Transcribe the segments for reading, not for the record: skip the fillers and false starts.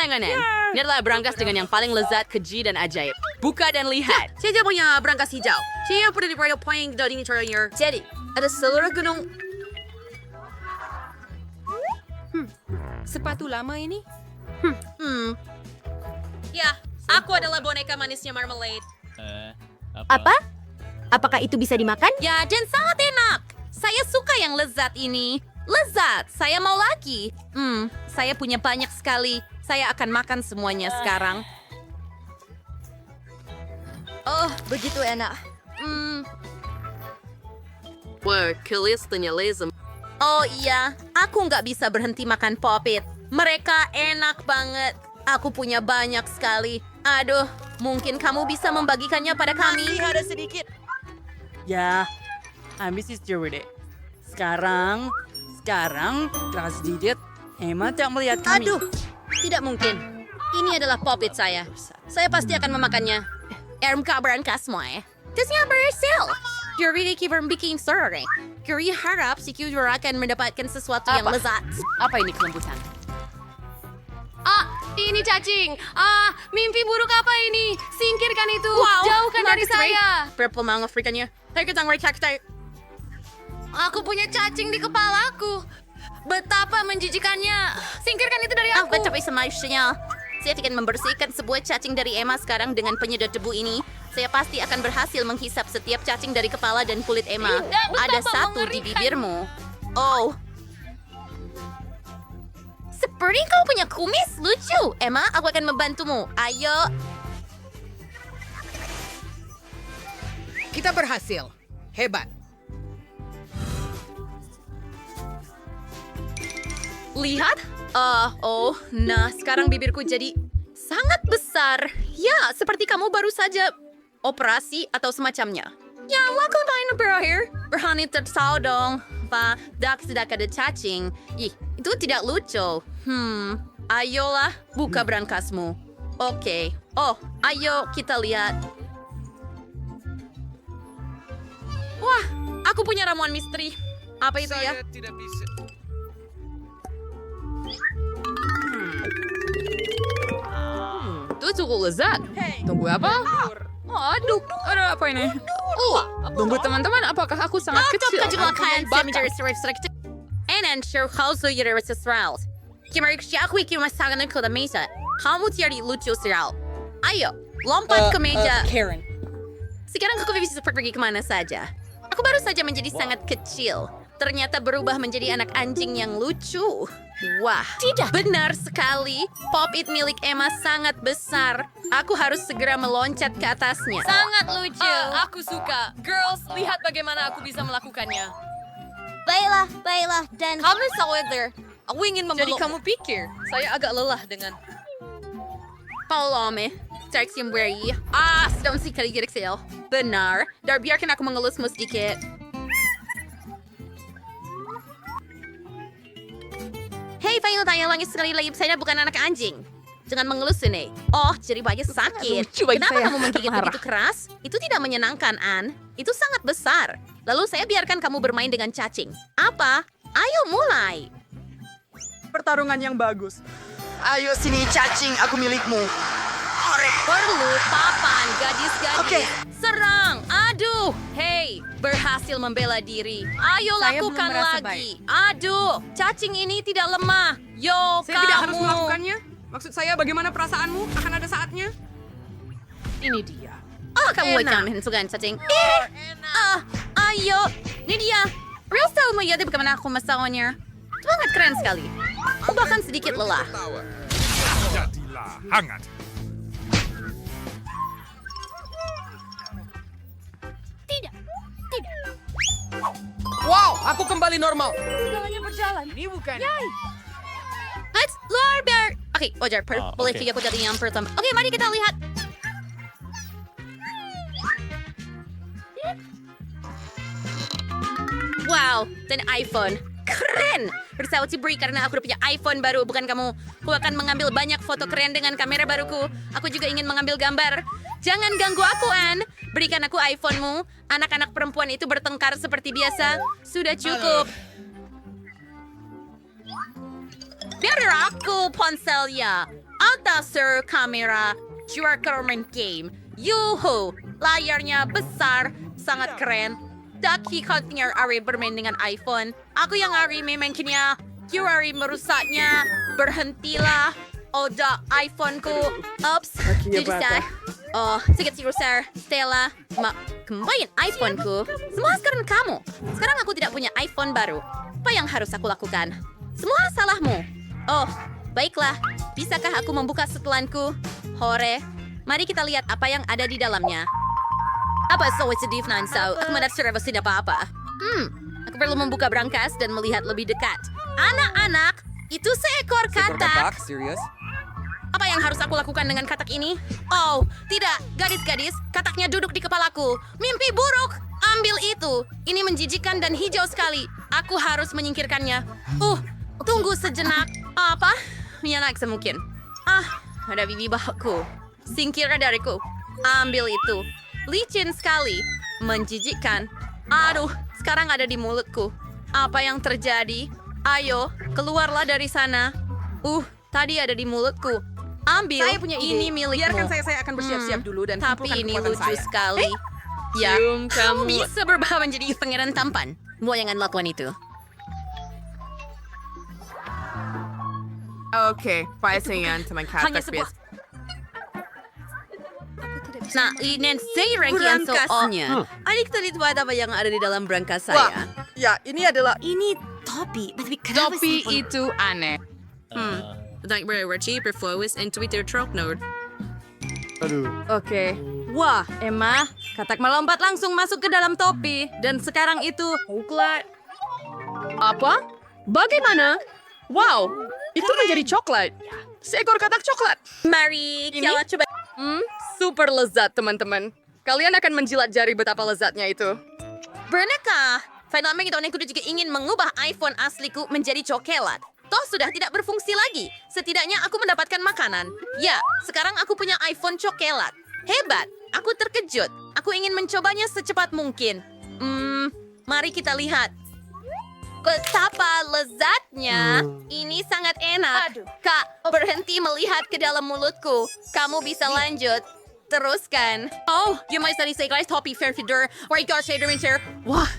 Jangan, Anne. Ini adalah berangkas dengan yang paling lezat, keji, dan ajaib. Buka dan lihat. Saya punya berangkas hijau. Saya pernah diperoleh poin dari interior. Jadi, ada seluruh gunung. Sepatu lama ini? Ya, aku adalah boneka manisnya Marmalade. Apa? Apakah itu bisa dimakan? Ya, dan sangat enak. Saya suka yang lezat ini. Lezat, saya mau lagi. Saya punya banyak sekali. Saya akan makan semuanya sekarang. Oh, begitu enak. Wah, kelihatannya lezat. Oh iya, aku nggak bisa berhenti makan Pop-It. Mereka enak banget. Aku punya banyak sekali. Aduh, mungkin kamu bisa membagikannya pada kami. ada sedikit. Ya, habis istirahat deh. Sekarang, telah sedikit, Emma tak melihat kami. Aduh, tidak mungkin. Ini adalah Pop-It saya. Saya pasti akan memakannya. Kabaran ka semua eh. Tesnya berhasil. Gary di kibar bikin sore. Gary harap si Kudra akan mendapatkan sesuatu yang lezat. Apa ini kelembutan? Ini cacing. Mimpi buruk apa ini? Singkirkan itu. Wow, Jauhkan dari Marcus Ray. saya. Berapa mga Afrikannya? Tayo kitang recactay. Aku punya cacing di kepalaku. Betapa menjijikannya. Singkirkan itu dari aku. Mencapai semuanya. Saya akan membersihkan sebuah cacing dari Emma sekarang dengan penyedot debu ini. Saya pasti akan berhasil menghisap setiap cacing dari kepala dan kulit Emma. Ada betapa satu di mengerikan. bibirmu. Oh. Seperti kau punya kumis lucu. Emma, aku akan membantumu. Ayo. Kita berhasil. Hebat. Lihat. Nah sekarang bibirku jadi sangat besar. Ya, seperti kamu baru saja operasi atau semacamnya. Ya, waktu main berakhir. Berani tertawa dong. Pak, sudah ada cacing. Ih, itu tidak lucu. Ayolah, buka berangkasmu. Oke. Oh, ayo kita lihat. Wah, aku punya ramuan misteri. Apa itu ya? tidak bisa. Itu cukup lezat. Tunggu apa? Aduh, ada apa ini? Tunggu teman-teman, apakah aku sangat kecil? And sure how so you're Israel. Kimarik siya ako ikimasagan ko na mesa. Kamu tiari lucu Israel. Ayo, lompat ke meja. Karen. Sekarang aku bisa pergi kemana saja. Aku baru saja menjadi sangat kecil. Ternyata berubah menjadi anak anjing yang lucu. Wah, tidak benar sekali. Pop-It milik Emma sangat besar. Aku harus segera meloncat ke atasnya. Sangat lucu. Aku suka. Girls, lihat bagaimana aku bisa melakukannya. Baiklah, dan... Kamu Weather. Aku ingin Jadi memeluk. kamu pikir saya agak lelah dengan... Palome, Starks yung beri. Sedang si kaligirik sa'yo. Benar. Dar biarkan aku mengelus mo sedikit. Hey, final tanya langit sekali lagi. Saya bukan anak anjing. Jangan mengelus ini. Oh, jadi banyak sakit. Lucu bagi Kenapa saya. kamu menggigit Marah. begitu keras? Itu tidak menyenangkan, Anne. Itu sangat besar. Lalu saya biarkan kamu bermain dengan cacing. Apa? Ayo mulai. Pertarungan yang bagus. Ayo sini cacing, aku milikmu. Perlu papan, gadis-gadis. Oke. Serang. Aduh. Hey, berhasil membela diri. Ayo Saya belum lakukan merasa lagi. Aduh, cacing ini tidak lemah. Yo, Saya kamu. tidak harus melakukannya. Maksud saya bagaimana perasaanmu? Akan ada saatnya. Ini dia. Kamu ikan hensugan cacing. Ayo. Ini dia. Real style mo yun, bagaimana aku masawanya. Sangat keren sekali. Aku bahkan sedikit lelah. Jadilah hangat. Wow, aku kembali normal. Let's Lord Bear. Oke, Ojar, boleh oke. tiga aku jadi yang pertama. Oke, mari kita lihat. Wow, dan iPhone. Keren! Bersawat si Brie karena aku udah punya iPhone baru, bukan kamu. Aku akan mengambil banyak foto keren dengan kamera baruku. Aku juga ingin mengambil gambar. Jangan ganggu aku, Anne. Berikan aku iPhone-mu. Anak-anak perempuan itu bertengkar seperti biasa. Sudah cukup. Biar aku ponselnya. At Dasar kamera, QR main game. Yuhu, layarnya besar, sangat keren. Dakikatnya Ari bermain dengan iPhone. Aku yang Ari memainkannya. QR merusaknya. Berhentilah. Oda iPhone-ku. Ups, jadi saya. Oh, sedikit sir. Stella, kembaliin iPhone-ku. Semua sekarang kamu. Sekarang aku tidak punya iPhone baru. Apa yang harus aku lakukan? Semua salahmu. Oh, baiklah. Bisakah aku membuka setelanku? Hore, mari kita lihat apa yang ada di dalamnya. Apa sedih Nanso? Aku mendaftar tidak apa-apa. Aku perlu membuka brankas dan melihat lebih dekat. Anak-anak, itu seekor katak. Serius? Apa yang harus aku lakukan dengan katak ini? Oh, tidak. Gadis-gadis, kataknya duduk di kepalaku. Mimpi buruk. Ambil itu. Ini menjijikan dan hijau sekali. Aku harus menyingkirkannya. Tunggu sejenak. Apa? Nyanak semungkin. Ada bibi bahaku. Singkirkan dariku. Ambil itu. Licin sekali. Menjijikkan. Aduh, sekarang ada di mulutku. Apa yang terjadi? Ayo, keluarlah dari sana. Tadi ada di mulutku. Ambil. Saya punya ide. Ini milikmu. Biarkan saya akan bersiap-siap dulu dan Tapi kumpulkan ini kekuatan lucu saya. sekali. Ya, Cium kamu kamu. bisa berubah menjadi pangeran tampan. Mau jangan lakukan itu. Okay, pasingan teman Hanya katak sebuah. Nah, ini saya rangkaian Brankasnya. Adik tadi tahu apa yang ada di dalam brankas saya? Ya, ini adalah Ini topi. Tapi kenapa topi sih? itu aneh. Like Richie, Perflowis, and Twitter Truck Node. Oke. Wah, Emma, katak melompat langsung masuk ke dalam topi. Dan sekarang itu... Apa? Bagaimana? Wow, itu menjadi coklat. Seekor katak coklat. Mari kita coba. Super lezat, teman-teman. Kalian akan menjilat jari betapa lezatnya itu. Bernakah? Fenomena itu aku juga ingin mengubah iPhone asliku menjadi coklat. Toh sudah tidak berfungsi lagi. Setidaknya aku mendapatkan makanan. Ya, sekarang aku punya iPhone coklat. Hebat. Aku terkejut. Aku ingin mencobanya secepat mungkin. Mari kita lihat. Betapa lezatnya. Ini sangat enak. Kak, berhenti melihat ke dalam mulutku. Kamu bisa lanjut. Teruskan. Oh, you might study say guys topi fair feeder. Where you got shader in chair. Wah,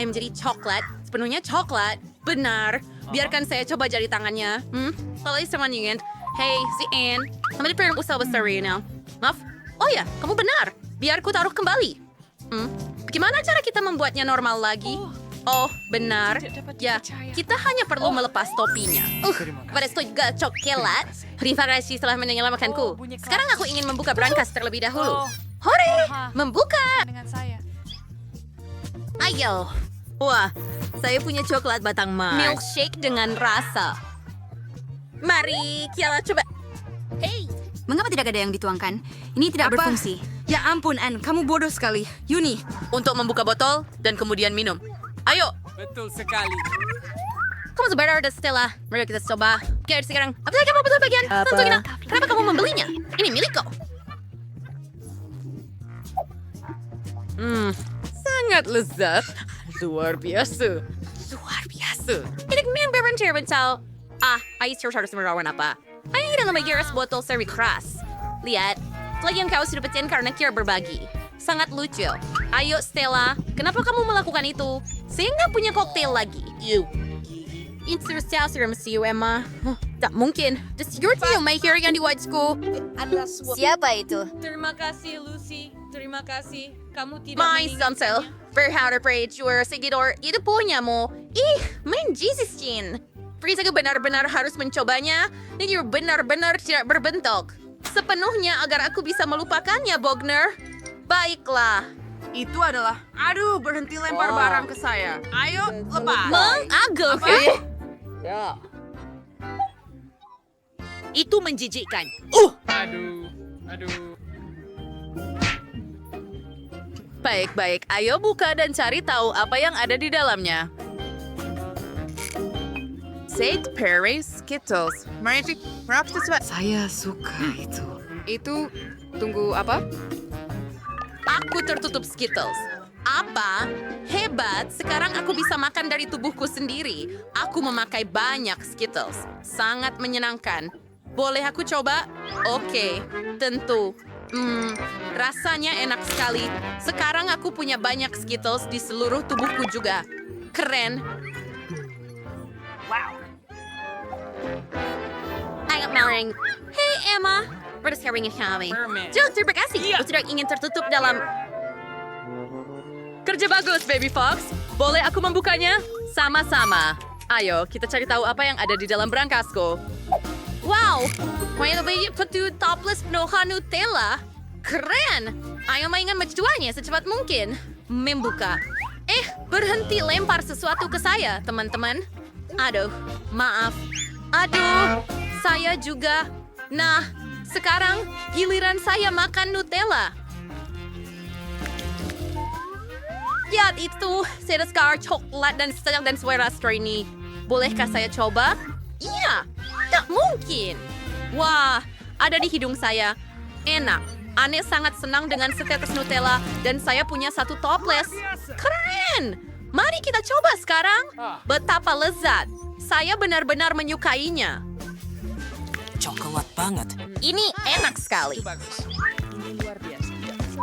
menjadi coklat. Sepenuhnya coklat. Benar. Biarkan saya coba jari tangannya. Kalau sama ingin. Hey, si Anne. Kamu perlu usaha besar now. Maaf. Oh ya, kamu benar. Biar ku taruh kembali. Bagaimana cara kita membuatnya normal lagi? Oh, benar. Ya, kita hanya perlu melepas topinya. Pada juga coklat. Terima kasih telah menyelamatkanku. Sekarang aku ingin membuka brankas terlebih dahulu. Hore! Membuka! Ayo. Wah, saya punya coklat batang Mars. Milkshake dengan rasa. Mari kita coba. Hey, mengapa tidak ada yang dituangkan? Ini tidak berfungsi. Ya ampun, Anne. Kamu bodoh sekali. Yuni. Untuk membuka botol dan kemudian minum. Ayo. Betul sekali. Kamu sebenarnya ada Stella. Mari kita coba. Oke, sekarang. Apakah kamu betul bagian? Tentunya. Kenapa kamu membelinya? Ini milikku. Sangat lezat. Luar biasa. Ini kemudian berbentang. Ais harus merawan apa? Ayo dalam magiras botol seri keras. Lihat. Lagi yang kau sudah pecahin karena kira berbagi. Sangat lucu. Ayo Stella, kenapa kamu melakukan itu? Saya nggak punya koktail lagi. Interest mesti Emma. Tak mungkin. Does your team my hearing yang di white school? Siapa itu? Terima kasih, Lucy. Terima kasih. Kamu tidak My Sansel. Berharap Rachel Sigidor, itu punyamu. Main Jesus Jean. Prisa benar-benar harus mencobanya dan you benar-benar tidak berbentuk. Sepenuhnya agar aku bisa melupakannya, Bogner. Baiklah. Itu adalah... Aduh, berhenti lempar barang ke saya. Ayo, lepas. Mengagum. Ya. Itu menjijikkan. Aduh. Baik-baik, ayo buka dan cari tahu apa yang ada di dalamnya. Saint Perry Skittles. Mari, Saya suka itu. Itu, tunggu apa? Aku tertutup Skittles. Apa? Hebat, sekarang aku bisa makan dari tubuhku sendiri. Aku memakai banyak Skittles. Sangat menyenangkan. boleh aku coba? Oke, tentu. Rasanya enak sekali. Sekarang aku punya banyak Skittles di seluruh tubuhku juga. Keren. Ayo, Melring. Hey, Emma. Berdasarkan kami. Jangan terima kasih. Aku tidak ingin tertutup dalam... Kerja bagus, Baby Fox. Boleh aku membukanya? Sama-sama. Ayo, kita cari tahu apa yang ada di dalam berangkasku. Wow, may lebih petu topless penuhan Nutella. Keren. Ayo mainkan menjualnya secepat mungkin. Membuka. Berhenti lempar sesuatu ke saya, teman-teman. Aduh, maaf. Aduh, saya juga. Nah, sekarang giliran saya makan Nutella. Lihat itu, sedekah coklat dan sedang dan suara ini. Bolehkah saya coba? Iya, tak mungkin. Wah, ada di hidung saya. Enak. Aneh sangat senang dengan setetes Nutella dan saya punya satu toples. Keren! Mari kita coba sekarang. Betapa lezat. Saya benar-benar menyukainya. Coklat banget. Ini enak sekali.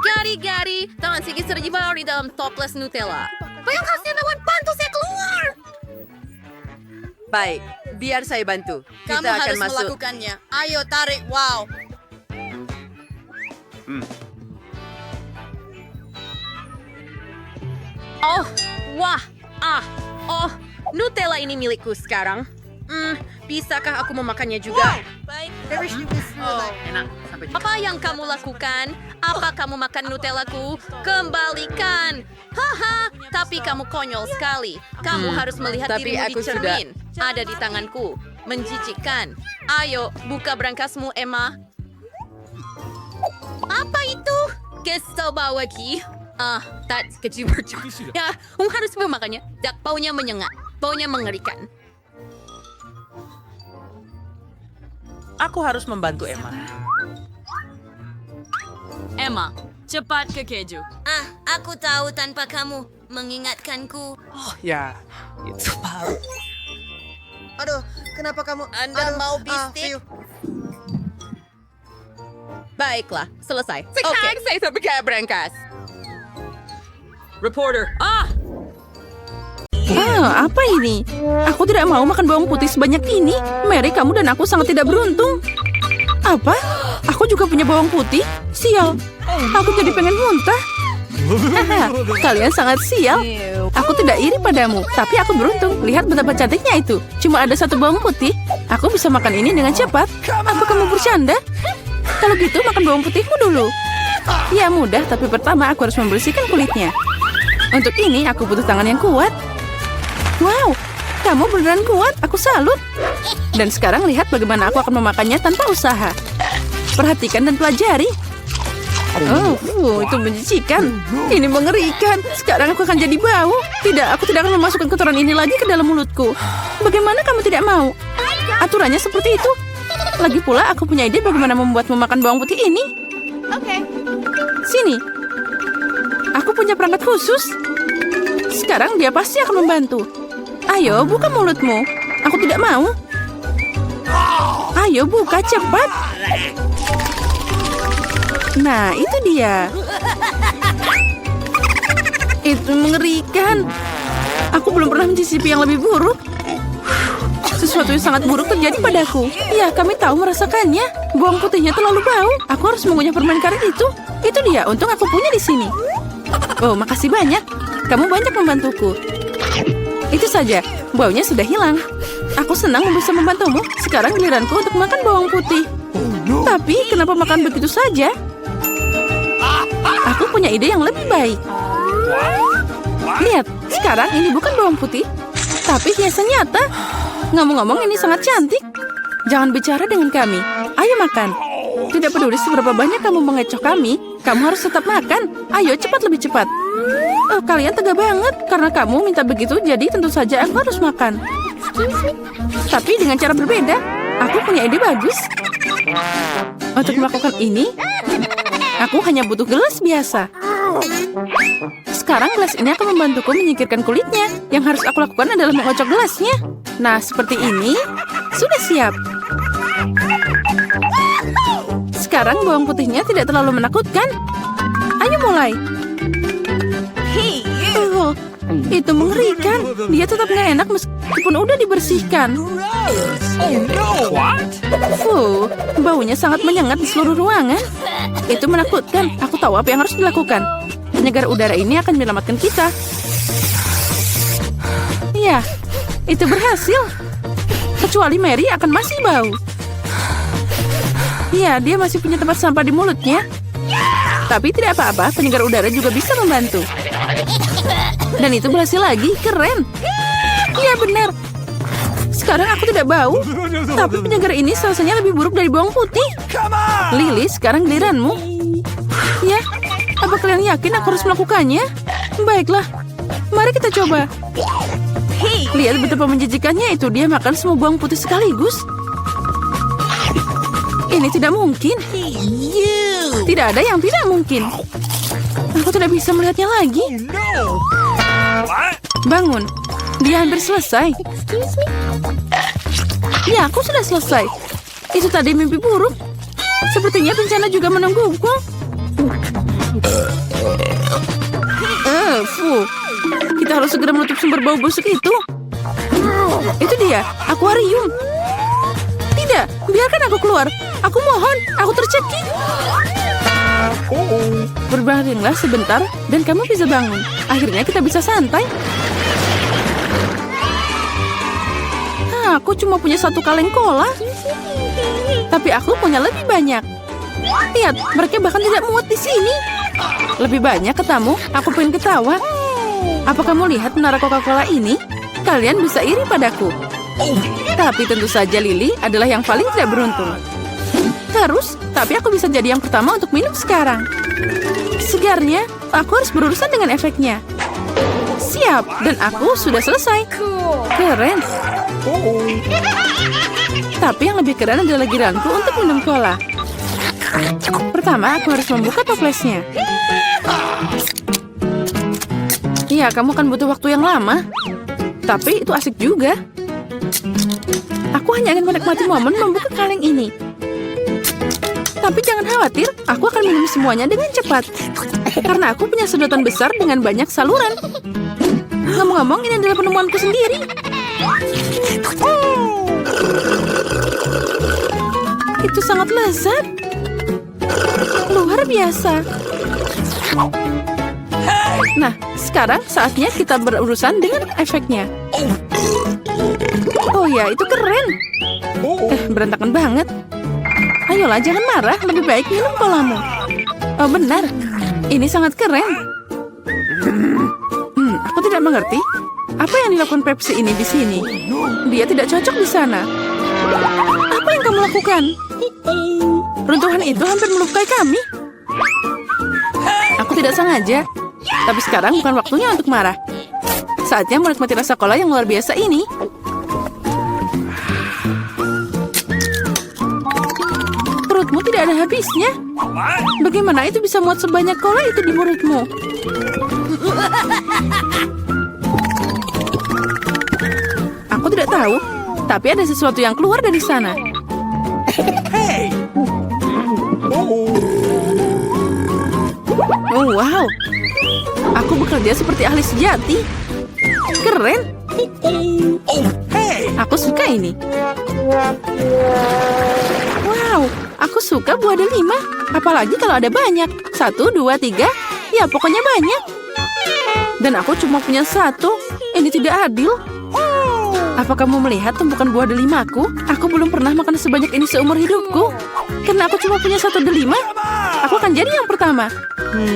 Gari-gari, tangan sedikit sudah dibawa di dalam toples Nutella. Bayang kasih lawan bantu saya keluar. Baik, biar saya bantu. Kamu Kita akan harus masuk. melakukannya. Ayo tarik, wow. Oh, wah, Nutella ini milikku sekarang. Bisakah aku memakannya juga? Baik. Enak. Sampai jumpa. Apa yang kamu lakukan? Apa kamu makan Nutellaku? Kembalikan! Haha, tapi kamu konyol sekali. Kamu harus melihat tapi dirimu aku di cermin. Ada di tanganku. Menjijikkan. Ayo, buka berangkasmu, Emma. Apa itu? Kesel bawaki. Tak kecil bercak. Ya, harus memakannya. Tak baunya menyengat. Baunya mengerikan. Aku harus membantu Emma. Emma, cepat ke keju. Aku tahu tanpa kamu mengingatkanku. Oh ya, itu baru. Aduh, kenapa kamu... Anda mau bistik? Baiklah, selesai. Oke, saya terbuka berangkas. Reporter. Apa ini? Aku tidak mau makan bawang putih sebanyak ini. Mary, kamu dan aku sangat tidak beruntung. Apa? Aku juga punya bawang putih? Sial. Aku jadi pengen muntah. Haha, kalian sangat sial. Aku tidak iri padamu, tapi aku beruntung. Lihat betapa cantiknya itu. Cuma ada satu bawang putih. Aku bisa makan ini dengan cepat. Apa kamu bercanda? Kalau gitu, makan bawang putihmu dulu. Ya, mudah, tapi pertama aku harus membersihkan kulitnya. Untuk ini, aku butuh tangan yang kuat. Wow, kamu beneran kuat. Aku salut. Dan sekarang lihat bagaimana aku akan memakannya tanpa usaha. Perhatikan dan pelajari. Itu menjijikan. Ini mengerikan. Sekarang aku akan jadi bau. Tidak, aku tidak akan memasukkan kotoran ini lagi ke dalam mulutku. Bagaimana kamu tidak mau? Aturannya seperti itu. Lagi pula, aku punya ide bagaimana membuatmu makan bawang putih ini. Sini. Aku punya perangkat khusus. Sekarang dia pasti akan membantu. Ayo, buka mulutmu. Aku tidak mau. Ayo, buka cepat. Nah, itu dia. Itu mengerikan. Aku belum pernah mencicipi yang lebih buruk. Sesuatu yang sangat buruk terjadi padaku. Ya, kami tahu merasakannya. Bawang putihnya terlalu bau. Aku harus mengunyah permen karet itu. Itu dia, untung aku punya di sini. Oh, makasih banyak. Kamu banyak membantuku. Itu saja, baunya sudah hilang. Aku senang bisa membantumu. Sekarang giliranku untuk makan bawang putih. Tapi kenapa makan begitu saja? Aku punya ide yang lebih baik. Lihat, sekarang ini bukan bawang putih, tapi hiasan nyata. Ngomong-ngomong, ini sangat cantik. Jangan bicara dengan kami. Ayo makan. Tidak peduli seberapa banyak kamu mengecoh kami, kamu harus tetap makan. Ayo, cepat, lebih cepat. Kalian tegak banget. Karena kamu minta begitu, jadi tentu saja aku harus makan. Tapi dengan cara berbeda. Aku punya ide bagus. Untuk melakukan ini, aku hanya butuh gelas biasa. Sekarang gelas ini akan membantuku menyingkirkan kulitnya. Yang harus aku lakukan adalah mengocok gelasnya. Nah, seperti ini. Sudah siap. Sekarang bawang putihnya tidak terlalu menakutkan. Ayo mulai. Oh, itu mengerikan. Dia tetap nggak enak meskipun udah dibersihkan. Baunya sangat menyengat di seluruh ruangan. Itu menakutkan. Aku tahu apa yang harus dilakukan. Penyegar udara ini akan menyelamatkan kita. Ya, itu berhasil. Kecuali Mary akan masih bau. Ya, dia masih punya tempat sampah di mulutnya. Tapi tidak apa-apa, penyegar udara juga bisa membantu. Dan itu berhasil lagi, keren. Iya benar. Sekarang aku tidak bau. Tapi penyegar ini rasanya lebih buruk dari bawang putih. Lily, sekarang giliranmu. Ya, apa kalian yakin aku harus melakukannya? Baiklah, mari kita coba. Lihat betapa menjijikannya itu, dia makan semua bawang putih sekaligus. Ini tidak mungkin. Tidak ada yang tidak mungkin. Aku tidak bisa melihatnya lagi. Bangun. Dia hampir selesai. Ya, aku sudah selesai. Itu tadi mimpi buruk. Sepertinya bencana juga menungguku. Kita harus segera menutup sumber bau busuk itu. Itu dia, akuarium. Tidak, biarkan aku keluar. Aku mohon, aku tercekik. Berbaringlah sebentar dan kamu bisa bangun. Akhirnya kita bisa santai. Aku cuma punya satu kaleng cola. Tapi aku punya lebih banyak. Lihat, mereka bahkan tidak muat di sini. Lebih banyak ketamu, aku pengen ketawa. Apa kamu lihat menara Coca-Cola ini? Kalian bisa iri padaku. Tapi tentu saja Lily adalah yang paling tidak beruntung. Terus, tapi aku bisa jadi yang pertama untuk minum sekarang. Segarnya, aku harus berurusan dengan efeknya. Siap, dan aku sudah selesai. Keren. Tapi yang lebih keren adalah giliranku untuk minum cola. Pertama, aku harus membuka toplesnya. Iya, kamu kan butuh waktu yang lama. Tapi itu asik juga. Aku hanya ingin menikmati momen membuka kaleng ini. Tapi jangan khawatir, aku akan minum semuanya dengan cepat. Karena aku punya sedotan besar dengan banyak saluran. Ngomong-ngomong, ini adalah penemuanku sendiri. Itu sangat lezat. Luar biasa. Nah, sekarang saatnya kita berurusan dengan efeknya. Oh ya, itu keren. Berantakan banget. Ayolah, jangan marah. Lebih baik minum colamu. Oh, benar. Ini sangat keren. Aku tidak mengerti. Apa yang dilakukan Pepsi ini di sini? Dia tidak cocok di sana. Apa yang kamu lakukan? Runtuhan itu hampir melukai kami. Aku tidak sengaja. Tapi sekarang bukan waktunya untuk marah. Saatnya menikmati rasa cola yang luar biasa ini. Perutmu tidak ada habisnya. Bagaimana itu bisa muat sebanyak cola itu di mulutmu? Aku tidak tahu, tapi ada sesuatu yang keluar dari sana. Oh, wow. Aku bekerja seperti ahli sejati. Keren. Aku suka ini. Wow, aku suka buah delima. Apalagi kalau ada banyak. 1, 2, 3. Ya, pokoknya banyak. Dan aku cuma punya 1. Ini tidak adil. Apa kamu melihat tumpukan buah delimaku? Aku belum pernah makan sebanyak ini seumur hidupku. Karena aku cuma punya 1 delima, aku akan jadi yang pertama.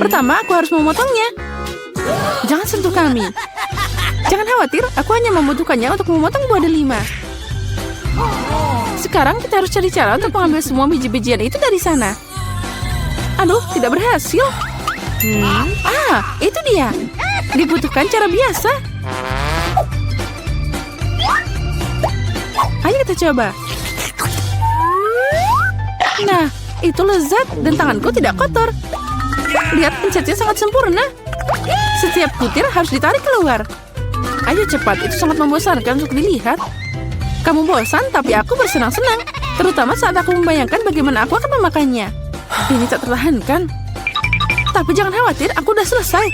Pertama, aku harus memotongnya. Jangan sentuh kami. Jangan khawatir, aku hanya membutuhkannya untuk memotong buah delima. Sekarang kita harus cari cara untuk mengambil semua biji-bijian itu dari sana. Aduh, tidak berhasil. Itu dia. Dibutuhkan cara biasa. Ayo kita coba. Nah, itu lezat dan tanganku tidak kotor. Lihat, pencetnya sangat sempurna. Setiap butir harus ditarik keluar. Ayo cepat, itu sangat membosankan untuk dilihat. Kamu bosan, tapi aku bersenang-senang. Terutama saat aku membayangkan bagaimana aku akan memakannya. Ini tak tertahankan. Tapi jangan khawatir, aku udah selesai.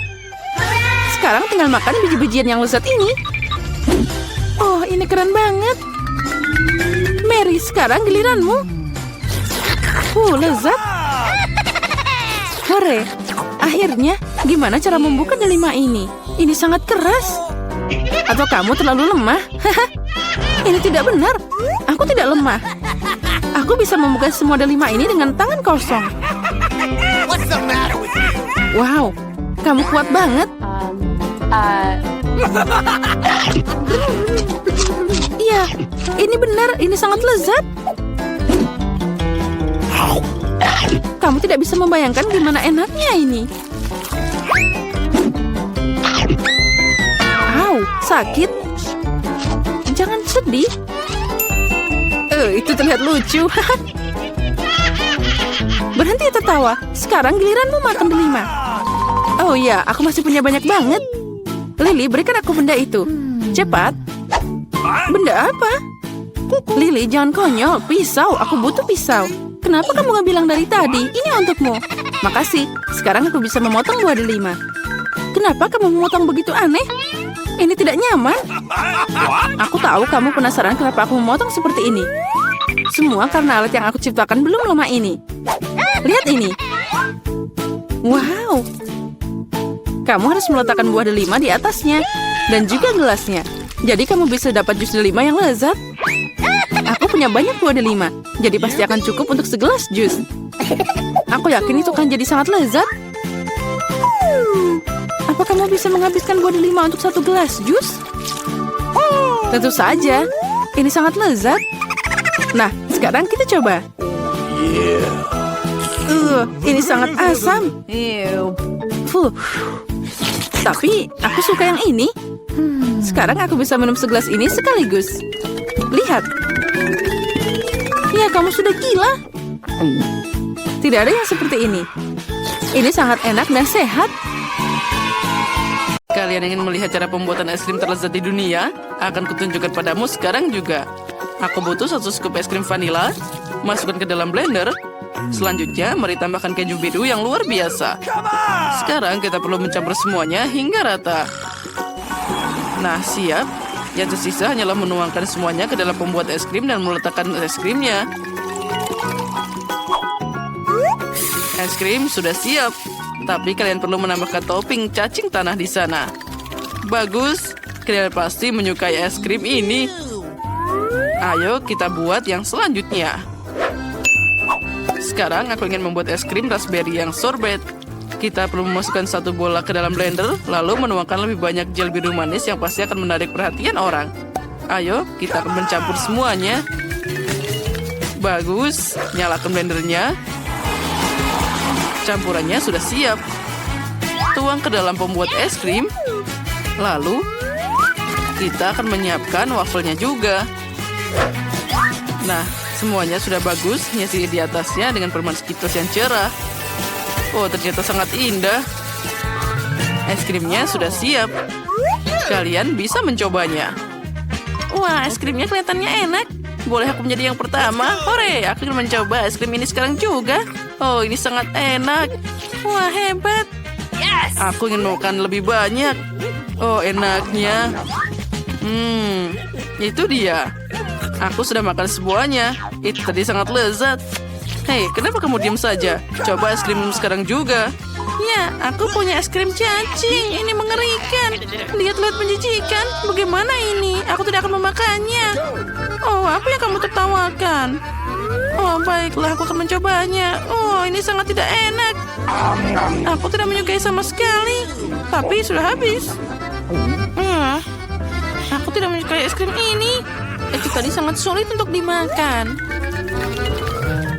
Sekarang tinggal makan biji-bijian yang lezat ini. Oh, ini keren banget. Mary, sekarang giliranmu. Lezat. Hore. Akhirnya, gimana cara membuka delima ini? Ini sangat keras. Atau kamu terlalu lemah? Ini tidak benar. Aku tidak lemah. Aku bisa membuka semua delima ini dengan tangan kosong. Wow, kamu kuat banget. Iya, ini benar. Ini sangat lezat. Kamu tidak bisa membayangkan gimana enaknya ini. Au, sakit. Jangan sedih. Itu terlihat lucu. Berhenti tertawa. Sekarang giliranmu makan delima. Oh iya, aku masih punya banyak banget. Lily, berikan aku benda itu. Cepat. Benda apa? Lily, jangan konyol. Pisau, aku butuh pisau. Kenapa kamu gak bilang dari tadi? Ini untukmu. Makasih. Sekarang aku bisa memotong buah delima. Kenapa kamu memotong begitu aneh? Ini tidak nyaman. Aku tahu kamu penasaran kenapa aku memotong seperti ini. Semua karena alat yang aku ciptakan belum lama ini. Lihat ini. Wow. Kamu harus meletakkan buah delima di atasnya. Dan juga gelasnya. Jadi kamu bisa dapat jus delima yang lezat. Aku punya banyak buah delima. Jadi pasti akan cukup untuk segelas jus. Aku yakin itu akan jadi sangat lezat. Apa kamu bisa menghabiskan buah delima untuk satu gelas jus? Tentu saja. Ini sangat lezat. Nah, sekarang kita coba. Ini sangat asam. Tapi aku suka yang ini. Sekarang aku bisa minum segelas ini sekaligus. Lihat. Ya, kamu sudah gila. Tidak ada yang seperti ini. Ini sangat enak dan sehat. Kalian ingin melihat cara pembuatan es krim terlezat di dunia? Akan kutunjukkan padamu sekarang juga. Aku butuh 1 scoop es krim vanila. Masukkan ke dalam blender. Selanjutnya, mari tambahkan keju biru yang luar biasa. Sekarang kita perlu mencampur semuanya hingga rata. Nah, siap. Yang tersisa hanyalah menuangkan semuanya ke dalam pembuat es krim dan meletakkan es krimnya. Es krim sudah siap. Tapi kalian perlu menambahkan topping cacing tanah di sana. Bagus, kalian pasti menyukai es krim ini. Ayo kita buat yang selanjutnya. Sekarang aku ingin membuat es krim raspberry yang sorbet. Kita perlu memasukkan 1 bola ke dalam blender, lalu menuangkan lebih banyak gel biru manis yang pasti akan menarik perhatian orang. Ayo, kita akan mencampur semuanya. Bagus, nyalakan blendernya. Campurannya sudah siap. Tuang ke dalam pembuat es krim. Lalu, kita akan menyiapkan wafelnya juga. Nah, semuanya sudah bagus, hiasi di atasnya dengan permen Skittles yang cerah. Oh, ternyata sangat indah. Es krimnya sudah siap. Kalian bisa mencobanya. Wah, es krimnya kelihatannya enak. Boleh aku menjadi yang pertama? Hore, aku ingin mencoba es krim ini sekarang juga. Oh, ini sangat enak. Wah, hebat. Yes! Aku ingin makan lebih banyak. Oh, enaknya. Itu dia. Aku sudah makan semuanya. Itu tadi sangat lezat. Hei, kenapa kamu diam saja? Coba es krim sekarang juga. Ya, aku punya es krim cacing. Ini mengerikan. Lihat-lihat menjijikan. Bagaimana ini? Aku tidak akan memakannya. Oh, apa yang kamu tertawakan? Oh, baiklah, aku akan mencobanya. Oh, ini sangat tidak enak. Aku tidak menyukai sama sekali. Tapi sudah habis. Aku tidak menyukai es krim ini. Itu tadi sangat sulit untuk dimakan.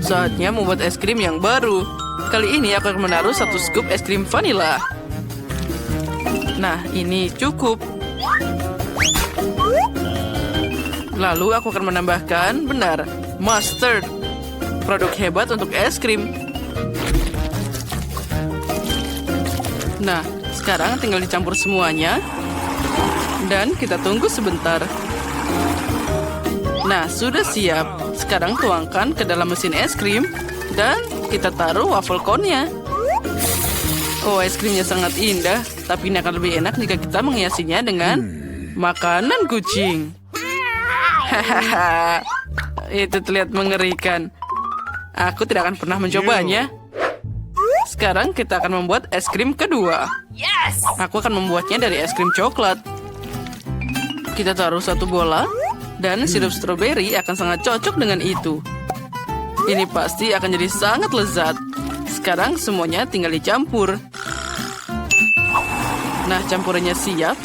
Saatnya membuat es krim yang baru. Kali ini aku akan menaruh 1 scoop es krim vanila. Nah, ini cukup. Lalu aku akan menambahkan, benar, mustard. Produk hebat untuk es krim. Nah, sekarang tinggal dicampur semuanya. Dan kita tunggu sebentar. Nah, sudah siap. Sekarang tuangkan ke dalam mesin es krim. Dan kita taruh waffle cone-nya. Oh, es krimnya sangat indah. Tapi ini akan lebih enak jika kita menghiasinya dengan makanan kucing. Hahaha. Itu terlihat mengerikan. Aku tidak akan pernah mencobanya. Sekarang kita akan membuat es krim kedua. Aku akan membuatnya dari es krim coklat. Kita taruh satu bola. Dan sirup stroberi akan sangat cocok dengan itu. Ini pasti akan jadi sangat lezat. Sekarang semuanya tinggal dicampur. Nah, campurannya siap.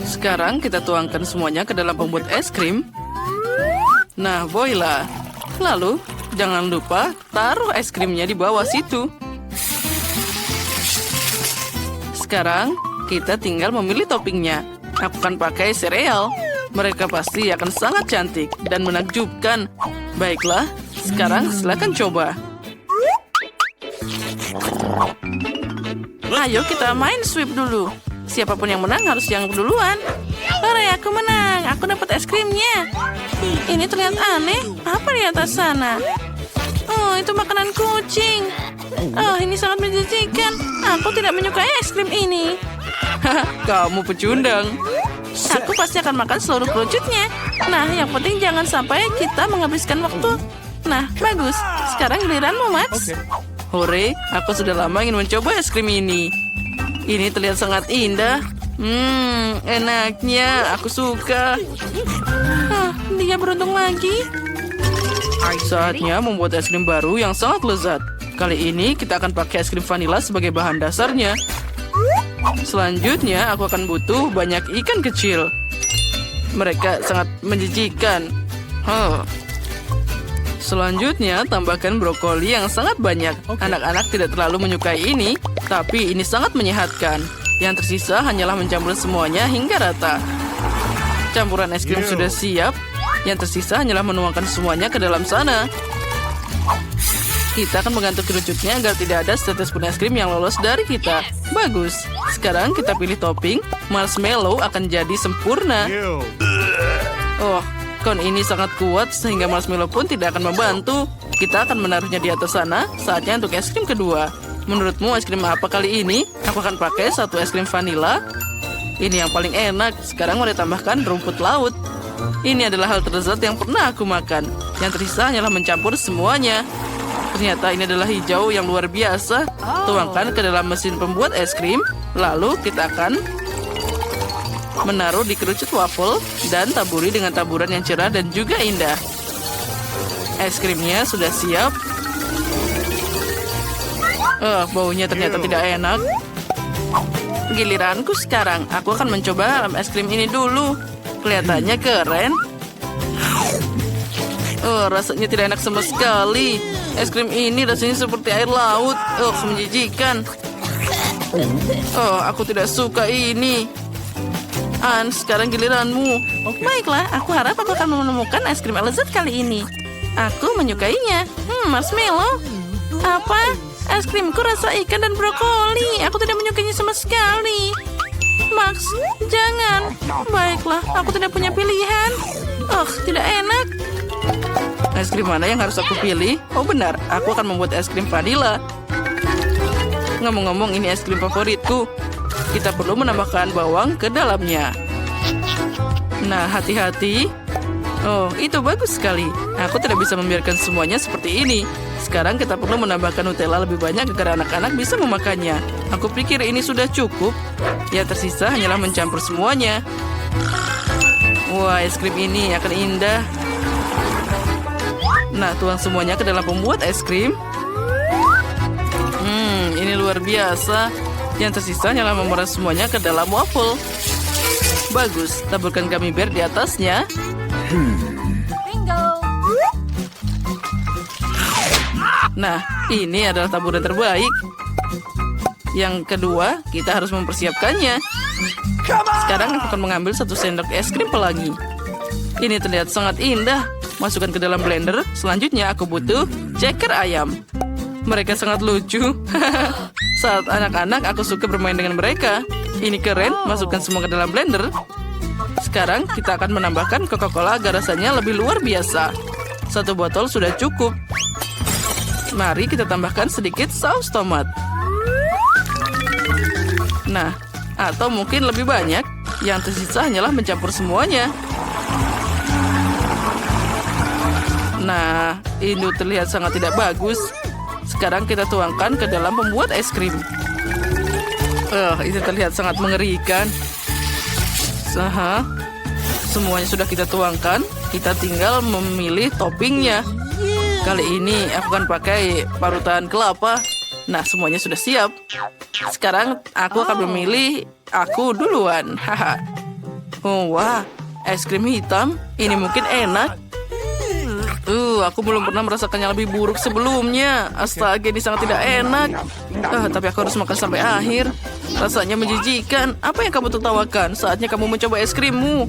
Sekarang kita tuangkan semuanya ke dalam pembuat es krim. Nah, voila. Lalu, jangan lupa taruh es krimnya di bawah situ. Sekarang, kita tinggal memilih toppingnya. Aku akan pakai sereal. Mereka pasti akan sangat cantik dan menakjubkan. Baiklah, sekarang silakan coba. Ayo kita main sweep dulu. Siapapun yang menang harus yang duluan. Hore, aku menang. Aku dapat es krimnya. Ini terlihat aneh. Apa di atas sana? Oh, itu makanan kucing. Oh, ini sangat menjijikan. Aku tidak menyukai es krim ini. Kamu pecundang. Aku pasti akan makan seluruh kerucutnya. Nah, yang penting jangan sampai kita menghabiskan waktu. Nah, bagus. Sekarang giliranmu, Max. Hore, aku sudah lama ingin mencoba es krim ini. Ini terlihat sangat indah. Enaknya. Aku suka. Dia beruntung lagi. Saatnya membuat es krim baru yang sangat lezat. Kali ini kita akan pakai es krim vanila sebagai bahan dasarnya. Selanjutnya, aku akan butuh banyak ikan kecil. Mereka sangat menjijikan. Selanjutnya, tambahkan brokoli yang sangat banyak. Anak-anak tidak terlalu menyukai ini, tapi ini sangat menyehatkan. Yang tersisa hanyalah mencampur semuanya hingga rata. Campuran es krim sudah siap. Yang tersisa hanyalah menuangkan semuanya ke dalam sana. Kita akan menggantung kerucutnya agar tidak ada setetes pun es krim yang lolos dari kita. Bagus. Sekarang kita pilih topping. Marshmallow akan jadi sempurna. Oh, kon ini sangat kuat sehingga marshmallow pun tidak akan membantu. Kita akan menaruhnya di atas sana. Saatnya untuk es krim kedua. Menurutmu es krim apa kali ini? Aku akan pakai satu es krim vanila. Ini yang paling enak. Sekarang mari tambahkan rumput laut. Ini adalah hal terlezat yang pernah aku makan. Yang tersisa hanyalah mencampur semuanya. Ternyata ini adalah hijau yang luar biasa. Tuangkan ke dalam mesin pembuat es krim. Lalu kita akan menaruh di kerucut waffle dan taburi dengan taburan yang cerah dan juga indah. Es krimnya sudah siap. Baunya ternyata tidak enak. Giliranku sekarang. Aku akan mencoba es krim ini dulu. Kelihatannya keren. Rasanya tidak enak sama sekali. Es krim ini rasanya seperti air laut. Menjijikan. Aku tidak suka ini. Sekarang giliranmu. Baiklah, aku harap aku akan menemukan es krim lezat kali ini. Aku menyukainya. Marshmallow. Apa? Es krimku rasa ikan dan brokoli. Aku tidak menyukainya sama sekali. Max, jangan. Baiklah, aku tidak punya pilihan. Tidak enak. Es krim mana yang harus aku pilih? Oh benar, aku akan membuat es krim vanila. Ngomong-ngomong, ini es krim favoritku. Kita perlu menambahkan bawang ke dalamnya. Nah, hati-hati. Oh, itu bagus sekali. Aku tidak bisa membiarkan semuanya seperti ini. Sekarang kita perlu menambahkan Nutella lebih banyak agar anak-anak bisa memakannya. Aku pikir ini sudah cukup. Yang tersisa hanyalah mencampur semuanya. Wah, es krim ini akan indah. Nah, tuang semuanya ke dalam pembuat es krim. Ini luar biasa. Yang tersisa hanyalah memeras semuanya ke dalam waffle. Bagus, taburkan gummy bear di atasnya. Nah, ini adalah taburan terbaik. Yang kedua, kita harus mempersiapkannya. Sekarang aku akan mengambil 1 sendok es krim pelangi. Ini terlihat sangat indah. Masukkan ke dalam blender. Selanjutnya aku butuh ceker ayam. Mereka sangat lucu. Saat anak-anak, aku suka bermain dengan mereka. Ini keren, masukkan semua ke dalam blender. Sekarang kita akan menambahkan Coca-Cola agar rasanya lebih luar biasa. 1 botol sudah cukup. Mari kita tambahkan sedikit saus tomat. Nah, atau mungkin lebih banyak. Yang tersisa hanyalah mencampur semuanya. Nah, ini terlihat sangat tidak bagus. Sekarang kita tuangkan ke dalam pembuat es krim. Ini terlihat sangat mengerikan. Semuanya sudah kita tuangkan. Kita tinggal memilih toppingnya. Kali ini aku akan pakai parutan kelapa. Nah, semuanya sudah siap. Sekarang aku akan memilih aku duluan. Wah, es krim hitam. Ini mungkin enak. Aku belum pernah merasakan yang lebih buruk sebelumnya. Astaga, ini sangat tidak enak. Tapi aku harus makan sampai akhir. Rasanya menjijikan. Apa yang kamu tertawakan? Saatnya kamu mencoba es krimmu.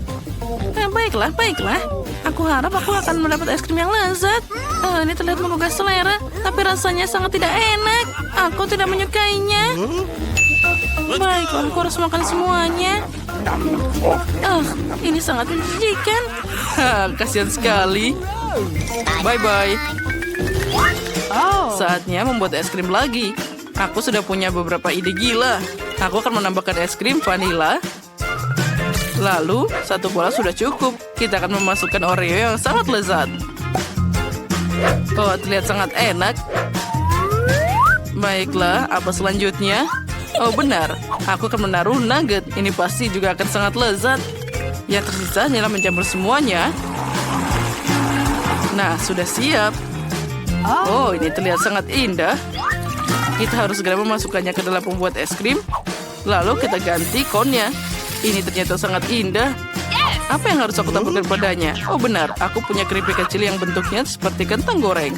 Baiklah. Aku harap aku akan mendapat es krim yang lezat. Ini terlihat menggugah selera, tapi rasanya sangat tidak enak. Aku tidak menyukainya. Baiklah, aku harus makan semuanya. Ini sangat menjijikan. Kasihan sekali. Bye-bye. Saatnya membuat es krim lagi. Aku sudah punya beberapa ide gila. Aku akan menambahkan es krim vanila. Lalu, 1 bola sudah cukup. Kita akan memasukkan Oreo yang sangat lezat. Terlihat sangat enak. Baiklah, apa selanjutnya? Benar. Aku akan menaruh nugget. Ini pasti juga akan sangat lezat. Yang tersisa hanyalah mencampur semuanya. Nah, sudah siap. Ini terlihat sangat indah. Kita harus segera memasukkannya ke dalam pembuat es krim. Lalu kita ganti konnya. Ini ternyata sangat indah. Apa yang harus aku tambahkan padanya? Benar, aku punya keripik kecil yang bentuknya seperti kentang goreng.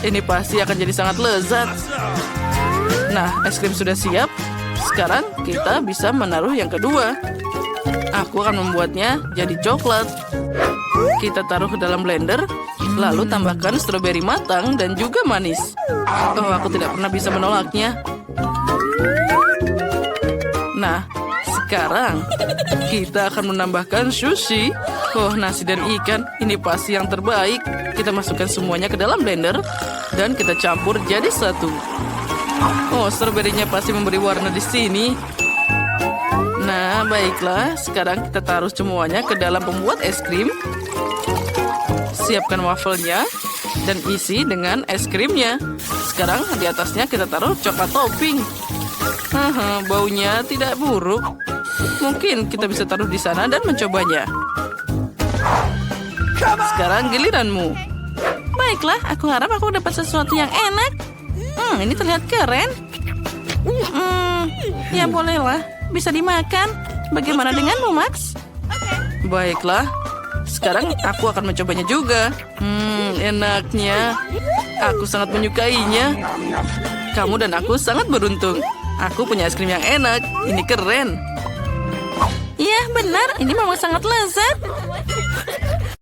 Ini pasti akan jadi sangat lezat. Nah, es krim sudah siap. Sekarang kita bisa menaruh yang kedua. Aku akan membuatnya jadi coklat. Kita taruh ke dalam blender. Lalu tambahkan stroberi matang dan juga manis. Aku tidak pernah bisa menolaknya. Nah, sekarang kita akan menambahkan sushi. Nasi dan ikan. Ini pasti yang terbaik. Kita masukkan semuanya ke dalam blender. Dan kita campur jadi satu. Stroberinya pasti memberi warna di sini. Nah, baiklah. Sekarang kita taruh semuanya ke dalam pembuat es krim. Siapkan wafelnya. Dan isi dengan es krimnya. Sekarang di atasnya kita taruh coklat topping. Baunya tidak buruk. Mungkin kita bisa taruh di sana dan mencobanya. Sekarang giliranmu. Baiklah, aku harap aku dapat sesuatu yang enak. Ini terlihat keren. Ya bolehlah, bisa dimakan. Bagaimana denganmu, Max? Baiklah, sekarang aku akan mencobanya juga. Enaknya. Aku sangat menyukainya. Kamu dan aku sangat beruntung. Aku punya es krim yang enak. Ini keren. Iya, benar. Ini memang sangat lezat.